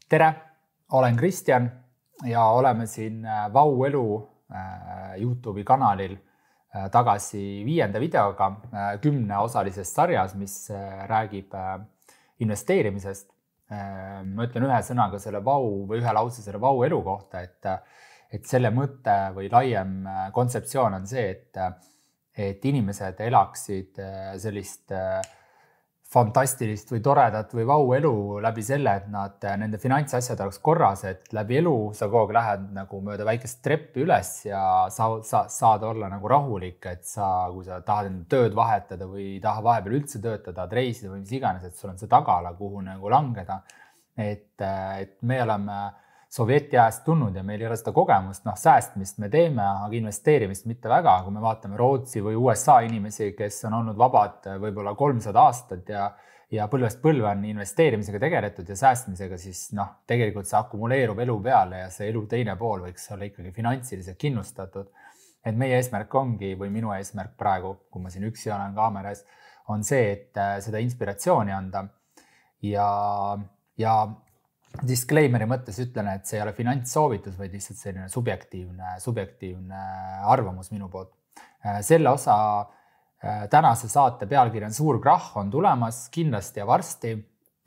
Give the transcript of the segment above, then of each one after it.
Tere, olen Kristjan ja oleme siin Vau elu YouTube'i kanalil tagasi 5. videoga 10-osalisest sarjas, mis räägib investeerimisest. Ma ütlen ühe sõnaga selle Vau või ühe lause selle Vau elu kohta, et selle mõte või laiem kontseptsioon on see, et inimesed elaksid sellist fantastilist või toredat või vau elu läbi selle, et nende finantsasjad oleks korras, et läbi elu sa kogu aeg lähed nagu mööda väikest treppi üles ja saad olla nagu rahulik, et kui sa tahad enda tööd vahetada või ei taha vahepeal üldse töötada, reisida või mis iganes, et sul on see tagala, kuhu nagu langeda. Et me oleme sovjetiajast tulnud ja meil ei ole seda kogemust, säästmist me teeme, aga investeerimist mitte väga. Kui me vaatame Rootsi või USA inimesi, kes on olnud vabad võib-olla 300 aastat ja põlvest põlve on investeerimisega tegeletud ja säästmisega, siis tegelikult see akumuleerub elu peale ja see elu teine pool võiks olla ikkagi finantsiliselt kindlustatud. Et meie eesmärk ongi, või minu eesmärk praegu, kui ma siin üksi olen kaameras, on see, et seda inspiratsiooni anda ja disclaimeri mõttes ütlen, et see ei ole finantssoovitus, vaid lihtsalt selline subjektiivne arvamus minu poolt. Selle osa tänase saate pealkiri on Suur krahh on tulemas kindlasti ja varsti.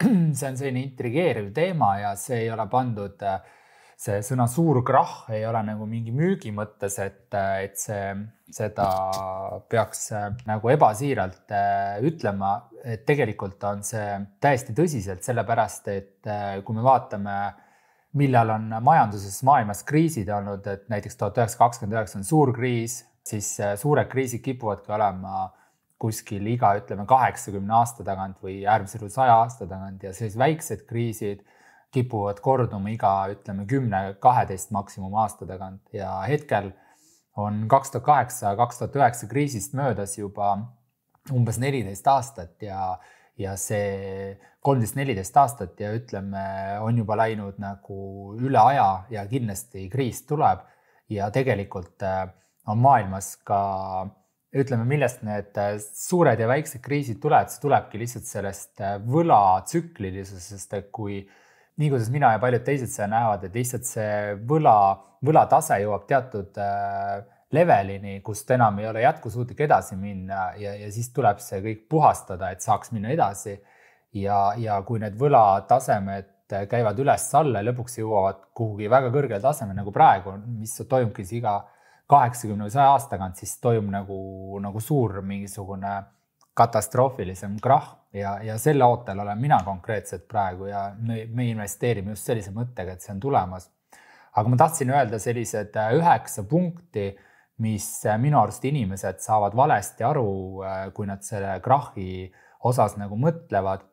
See on selline intrigeeriv teema ja see ei ole pandud, see sõna suur krahh ei ole nagu mingi müügi mõttes, et seda peaks nagu ebasiiralt ütlema, et tegelikult on see täiesti tõsiselt, sellepärast, et kui me vaatame, millal on majanduses maailmas kriisid olnud, et näiteks 1929 on suur kriis, siis suured kriisid kipuvadki olema kuskil iga, 80 aasta tagant või äärmisel 100 aasta tagant ja siis väiksed kriisid kipuvad korduma iga, 10-12 maksimum aasta tagant ja hetkel on 2008-2009 kriisist möödas juba umbes 14 aastat ja see 13-14 aastat ja on juba läinud nagu üle aja ja kindlasti kriis tuleb ja tegelikult on maailmas ka, millest need suured ja väiksed kriisid tulevad, see tulebki lihtsalt sellest võlatsüklilisusest, et nii kuidas mina ja paljud teised seda näevad, et lihtsalt see võlatase jõuab teatud levelini, kust enam ei ole jätkusuutlik edasi minna ja siis tuleb see kõik puhastada, et saaks minna edasi. Ja kui need võlatasemed käivad üles-alla ja lõpuks jõuavad kuhugi väga kõrgel tasemel nagu praegu, mis toimubki iga 80-100 aastagant, siis toimub nagu suur mingisugune katastroofilisem krahh ja selle ootel olen mina konkreetselt praegu ja me investeerime just sellise mõttega, et see on tulemas. Aga ma tahtsin öelda sellised 9 punkti, mis minu arust inimesed saavad valesti aru, kui nad selle krahhi osas nagu mõtlevad.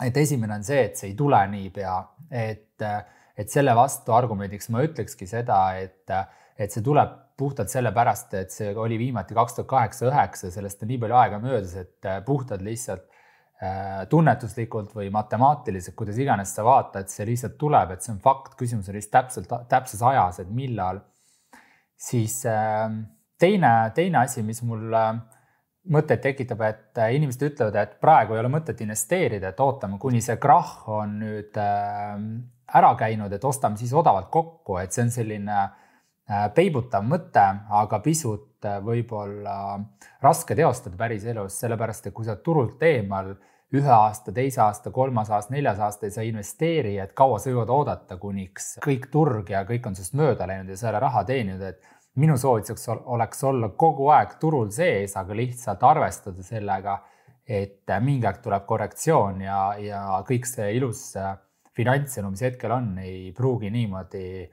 Et esimene on see, et see ei tule niipea, et selle vastu argumendiks ma ütlekski seda, et see tuleb puhtalt sellepärast, et see oli viimati 2008-2009, sellest on nii palju aega möödas, et puhtalt lihtsalt tunnetuslikult või matemaatiliselt, kuidas iganes sa vaata, et see lihtsalt tuleb, et see on fakt, küsimus on lihtsalt täpses ajas, et millal. Siis teine asi, mis mul mõtteid tekitab, et inimesed ütlevad, et praegu ei ole mõtet investeerida, et ootame, kuni see krahh on nüüd ära käinud, et ostame siis odavalt kokku, et see on selline peibutav mõte, aga pisut võib-olla raske teostada päris elus, sellepärast, et kui sa turult eemal 1 aasta, 2 aasta, 3 aasta, 4 aasta ei saa investeeri, et kaua sa jõuad oodata, kuniks kõik turg ja kõik on sest mööda läinud ja selle raha teeninud, et minu soovituseks oleks olla kogu aeg turul sees, aga lihtsalt arvestada sellega, et mingi aeg tuleb korrektsioon ja kõik see ilus finantselu, mis hetkel on, ei pruugi niimoodi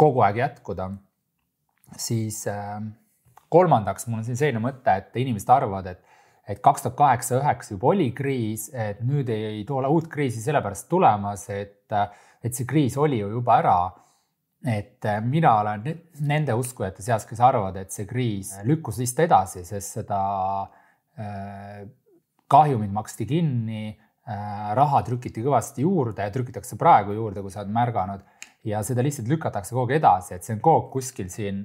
kogu aeg jätkuda. Siis kolmandaks, mul on siin selline mõte, et inimesed arvavad, et 2008-2009 juba oli kriis, et nüüd ei tule uut kriisi sellepärast tulemas, et see kriis oli ju juba ära. Et mina olen nende uskujate seas, kes arvavad, et see kriis lükkus lihtsalt edasi, sest seda kahjumid maksti kinni, raha trükiti kõvasti juurde ja trükitakse praegu juurde, kui sa oled märganud. Ja seda lihtsalt lükatakse kogu edasi, et see on kogu kuskil siin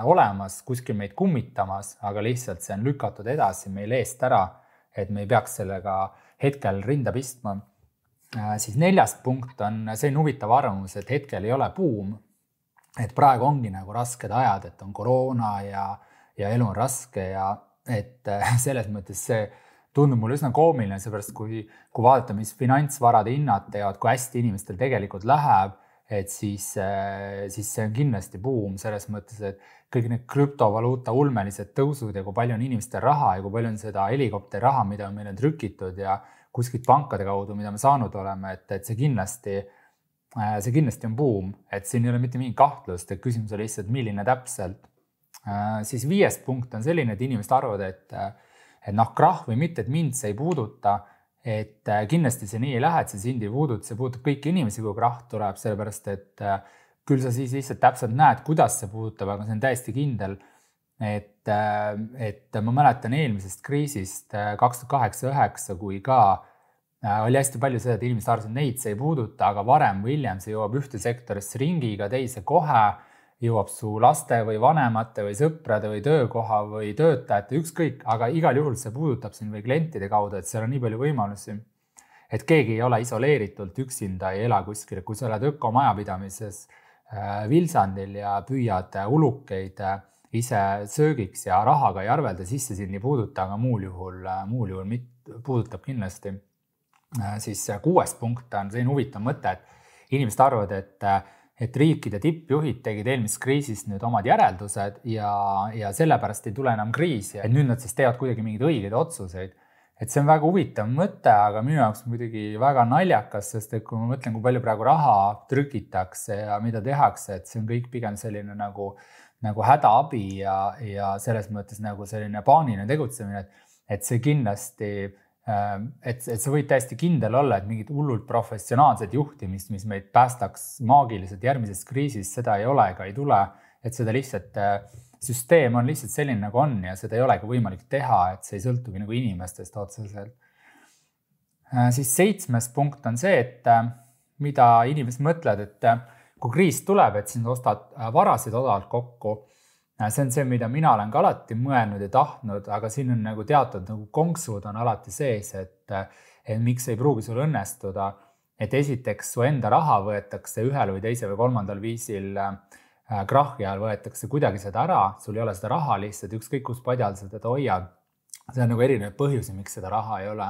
olemas, kuskil meid kummitamas, aga lihtsalt see on lükatud edasi meil eest ära, et me ei peaks sellega hetkel rinda pistma. Siis 4. punkt on selline huvitav arvamus, et hetkel ei ole buum, et praegu ongi nagu rasked ajad, et on koroona ja elu on raske ja et selles mõttes see tundub mulle üsna koomiline, seepärast kui vaadata, mis finantsvarade hinnad teevad, kui hästi inimestel tegelikult läheb, et siis see on kindlasti buum selles mõttes, et kõik need krüptovaluuta ulmelised tõusud ja kui palju on inimestel raha ja kui palju on seda helikopteri raha, mida meil on trükitud ja kuskilt pankade kaudu, mida me saanud oleme, et see kindlasti on buum, et siin ei ole mitte mingit kahtlust, et küsimus on lihtsalt, milline täpselt. Siis 5. punkt on selline, et inimesed arvavad, et krahh või mitte, et mind see ei puuduta, et kindlasti see nii ei lähe, et see sind ei puuduta, see puudutab kõiki inimesi, kui krahh tuleb, sellepärast et küll sa siis lihtsalt täpselt näed, kuidas see puudutab, aga see on täiesti kindel, et ma mäletan eelmisest kriisist 2008-2009, kui ka oli hästi palju seda, et inimesed arvasid, et neid see ei puuduta, aga varem või hiljem see jõuab ühte sektorisse ringiga, teise kohe, jõuab su laste või vanemate või sõprade või töökoha või töötajate, ükskõik, aga igal juhul see puudutab sind või klientide kaudu, et seal on nii palju võimalusi, et keegi ei ole isoleeritult üksinda, ei ela kuskil, kui sa oled ökomajapidamises Vilsandil ja püüad ulukeid ise söögiks ja rahaga ei arvelda, siis see sind ei puuduta, aga muul juhul puudutab kindlasti. Siis 6. punkt on selline huvitav mõte, et inimesed arvavad, et riikide tippjuhid tegid eelmisest kriisist nüüd omad järeldused ja sellepärast ei tule enam kriisi, et nüüd nad siis teevad kuidagi mingeid õigeid otsuseid. Et see on väga huvitav mõte, aga minu jaoks muidugi väga naljakas, sest et kui ma mõtlen, kui palju praegu raha trükitakse ja mida tehakse, et see on kõik pigem selline nagu hädaabi ja selles mõttes nagu selline paaniline tegutsemine, et see kindlasti, et sa võid täiesti kindel olla, et mingid hullult professionaalsed juhtimist, mis meid päästaks maagiliselt järgmisest kriisist, seda ei ole ega ei tule, et seda lihtsalt süsteem on lihtsalt selline nagu on ja seda ei olegi võimalik teha, et see ei sõltugi nagu inimestest otseselt. Siis 7. punkt on see, et mida inimesed mõtlevad, et kui kriis tuleb, et sind ostad varasid odavalt kokku. See on see, mida mina olen ka alati mõelnud ja tahtnud, aga siin on nagu teatud nagu konksud on alati sees, et miks ei pruugi sul õnnestuda, et esiteks su enda raha võetakse ühel või teisel või kolmandal viisil krahhi ajal võetakse kuidagi seda ära, sul ei ole seda raha lihtsalt, ükskõik kus padjal sa teda hoiad. See on nagu erinev põhjusi, miks seda raha ei ole.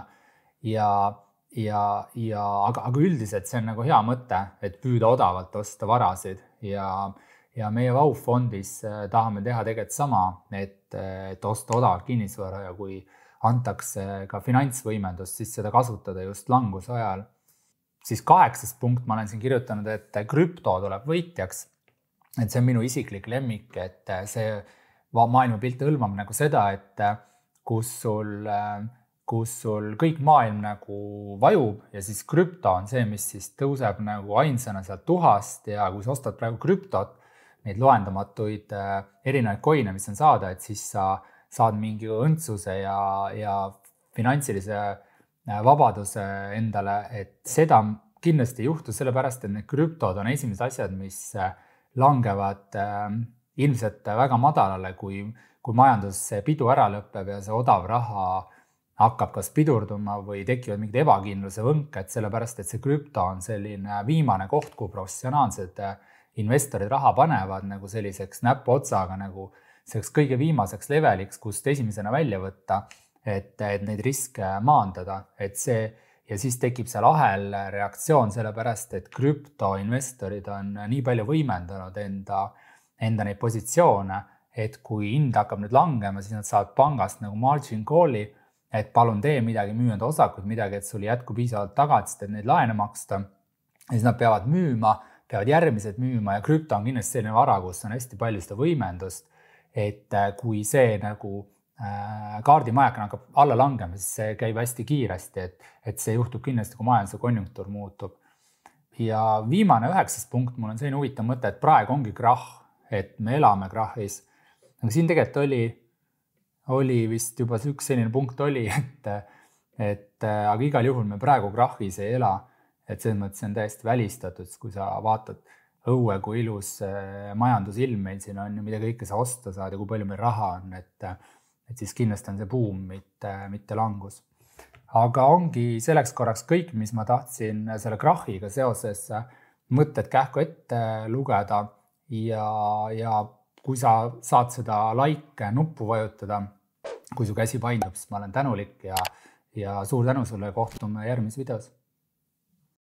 Aga üldiselt see on nagu hea mõte, et püüda odavalt osta varasid ja meie Vau-fondis tahame teha tegelikult sama, et osta odavalt kinnisvara ja kui antakse ka finantsvõimendust, siis seda kasutada just languse ajal. Siis 8. punkt ma olen siin kirjutanud, et krüpto tuleb võitjaks. Et see on minu isiklik lemmik, et see maailmapilt hõlmab nagu seda, et kus sul kõik maailm nagu vajub ja siis krüpto on see, mis siis tõuseb nagu ainsana sealt tuhast ja kui sa ostad praegu krüptot, neid loendamatuid erinevaid koine, mis on saada, et siis sa saad mingi õndsuse ja finantsilise vabaduse endale, et seda kindlasti ei juhtu sellepärast, et need krüptod on esimesed asjad, mis langevad ilmselt väga madalale, kui majandus pidu ära lõpeb ja see odav raha hakkab kas pidurduma või tekivad mingid ebakindluse võnked, sellepärast et see krüpto on selline viimane koht, kuhu professionaalsed investorid raha panevad nagu selliseks näpuotsaga nagu selleks kõige viimaseks leveliks, kust esimesena välja võtta, et neid riske maandada, et see ja siis tekib seal ahel reaktsioon sellepärast, et krüptoinvestorid on nii palju võimendanud enda neid positsioone, et kui hind hakkab nüüd langema, siis nad saavad pangast nagu margin call'i, et palun tee midagi, müü enda osakud midagi, et sul jätku piisavalt tagatist, et neid laene maksta. Ja siis nad peavad müüma, peavad järgmised müüma ja krüpto on kindlasti selline vara, kus on hästi palju seda võimendust, et kui see nagu kaardimajaka hakkab alla langema, siis see käib hästi kiiresti, et see juhtub kindlasti, kui majanduse konjunktuur muutub. Ja viimane 9. punkt, mul on selline huvitav mõte, et praegu ongi krahh, et me elame krahhis. Aga siin tegelikult oli vist juba üks selline punkt oli, aga igal juhul me praegu krahhis ei ela, et selles mõttes on täiesti välistatud, kui sa vaatad õue, kui ilus majandusilm meil siin on ja mida kõike sa osta saad ja kui palju meil raha on, et siis kindlasti on see buum, mitte langus. aga ongi selleks korraks kõik, mis ma tahtsin selle krahhiga seoses mõtted kähku ette lugeda ja kui sa saad seda like nuppu vajutada, kui su käsi paindub, siis ma olen tänulik ja suur tänu sulle, kohtume järgmises videos.